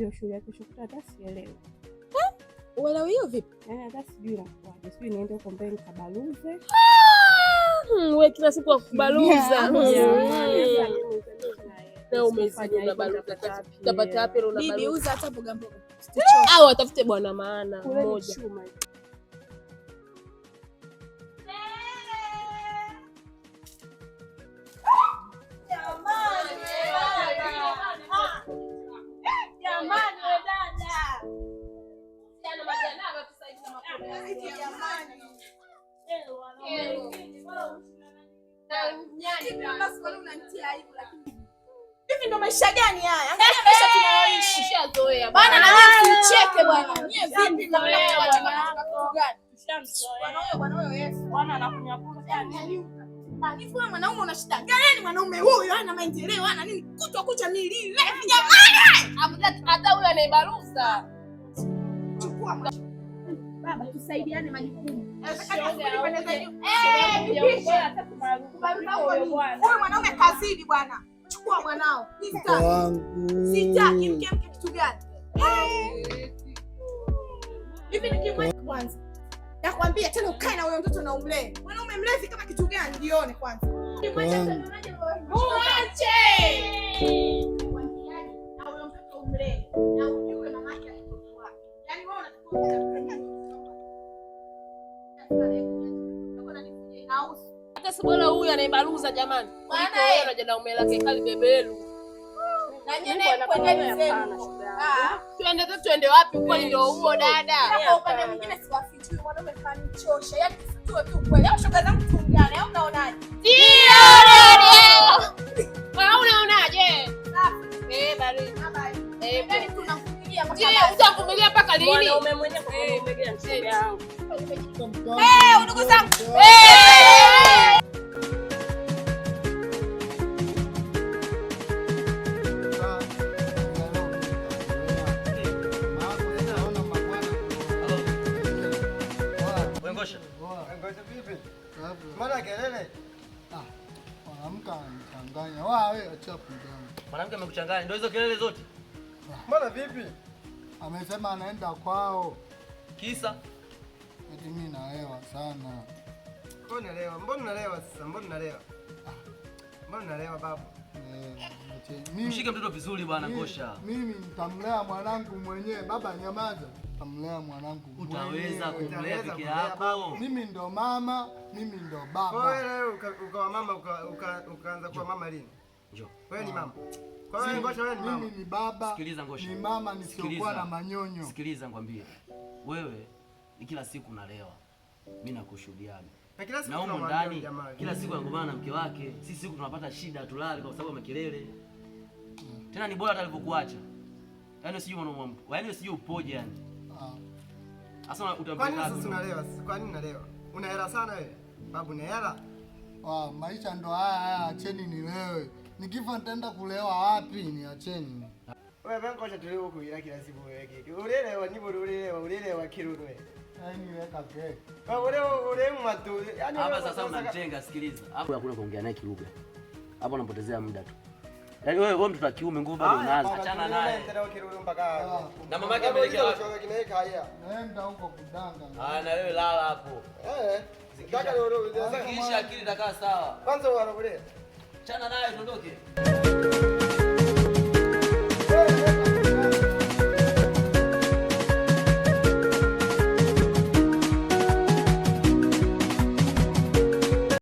ndio shule ya kesho kutwa hata sielewi. Uelewi hiyo vipi? Yaani hata sijui inakuwaje. Sijui niende huko mbele nikabaluze. Wewe kila siku wakubaluza. Na umefanya unabaluza utapata wapi una baluza? Bibi uza hata mboga mboga. Au atafute bwana maana mmoja. Hivi ndo maisha gani haya? Angalia maisha tunayoishi. Ushazoea bwana. Na wewe usicheke bwana. Nyie vipi na wewe gani? Ushamzoea. Bwana huyo Yesu. Bwana anakunywa gani? Hivi wewe mwanaume una shida gani? Mwanaume huyu hana maendeleo, hana nini? Kucha milile. Jamani! Hata huyo anaibaruza. Chukua baba tusaidiane majukumu. Huyu mwanaume kazidi bwana. Chukua mwanao. Sitaki mke kitu gani? Hivi nikimweka kwanza. Nakwambia tena ukae na huyo mtoto na umlee. Mwanaume mlezi kama kitu gani? Nione kwanza. Muache. Na huyo mtoto umlee. Na ujue mama yake alikuwa. Yaani wewe unatakiwa hata si bora huyu anaibaruza jamani. Kuliko wewe unaje na ume lake kali bebelu. Na nyingine kwenda zenu. Tuende wapi kwani ndio huo dada? Kwa upande mwingine siwafichi mwanaume kanichosha. Yaani tuwe tu kweli. Au shoga zangu tuungane au unaonaje? Ndio dada. Wewe unaonaje? Safi. Baridi. Yaani tunakufikiria kwa sababu utakuvumilia mpaka lini? Mwanaume mwenyewe kwa kuvumilia mshenga yangu. Ndugu zangu. Mbona kelele? Mwanamke anachanganya. Wewe acha kudanganya. Mwanamke amekuchanganya. Ndio hizo kelele zote. Mbona vipi? Amesema anaenda kwao. Kisa? Eti mimi naelewa sana. Mbona unaelewa? Mbona unaelewa sasa? Mbona unaelewa? Mbona unaelewa babu? Mshike mtoto vizuri bwana Ngosha. Mimi nitamlea mwanangu mwenyewe. Baba nyamaza. Nitamlea mwanangu mwenyewe. Utaweza kumlea peke yako? Mimi ndo mama, mimi ndo baba. Wewe ukawa mama ukaanza kuwa mama lini? Njoo. Wewe ni mama. Kwa hiyo Ngosha wewe ni mama. Mimi ni baba. Sikiliza Ngosha. Ni mama nisiokuwa na manyonyo. Sikiliza ngwambie. Wewe ni kila siku unalewa. Mimi nakushuhudiaga. Na huko ndani kila siku anagombana na mke wake. Sisi siku tunapata shida tulale kwa sababu ya makelele. Tena ni bora hata alivyokuacha. Yaani sijui mwanaume. Yaani sijui upoje yani. Sasa utampeka. Kwa nini sasa unalewa? Kwa nini unalewa? Una hela sana wewe. Babu una hela? Maisha ndo haya, acheni nilewe. Nikifa nitaenda kulewa wapi? Niacheni. Wewe Ngosha tulio huko ila kila siku wewe. Ulelewa nipo ulelewa kirudo wewe. Yaani weka ke. Ule mtu. Yaani hapa sasa unamtenga, sikiliza. Hapo hakuna kuongea naye kilugha. Hapo unapotezea muda tu. Yaani wewe mtoto wa kiume nguvu bado unaanza. Achana naye. Na mama yake amelekea wapi? Naenda huko kudanga. Na wewe lala hapo. Kaka leo kisha akili itakaa sawa. Kwanza wanakulea. Achana naye tuondoke.